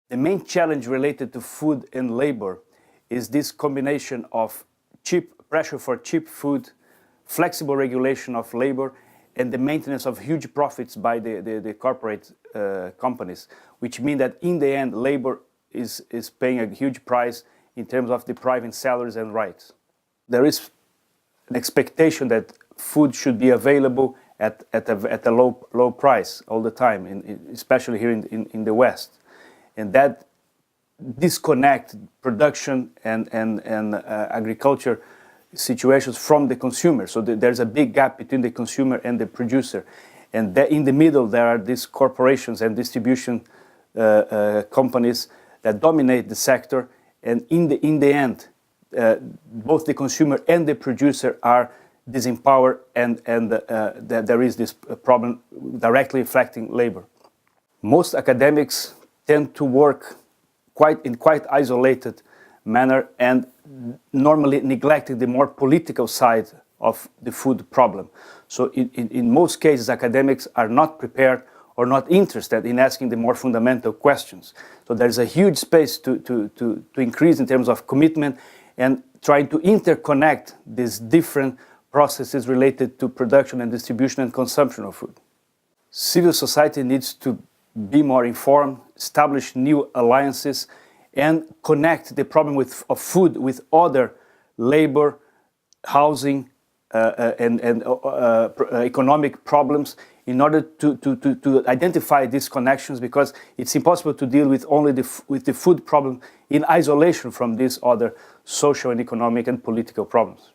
The main challenge related to food and labor is this combination of pressure for cheap food, flexible regulation of labor, and the maintenance of huge profits by the corporate companies, which mean that in the end, labor is paying a huge price in terms of depriving salaries and rights. There is an expectation that food should be available at a low price all the time, especially here in the West. And that disconnect production and agriculture situations from the consumer. So there's a big gap between the consumer and the producer. And in the middle, there are these corporations and distribution companies that dominate the sector. And in the end, both the consumer and the producer are disempowered, and there is this problem directly affecting labor. Most academics tend to work in quite isolated manner and normally neglecting the more political side of the food problem. So in most cases, academics are not prepared or not interested in asking the more fundamental questions. So there's a huge space to increase in terms of commitment and trying to interconnect these different processes related to production and distribution and consumption of food. Civil society needs to be more informed, establish new alliances, and connect the problem of food with other labor, housing, and economic problems in order to identify these connections, because it's impossible to deal with only with the food problem in isolation from these other social and economic and political problems.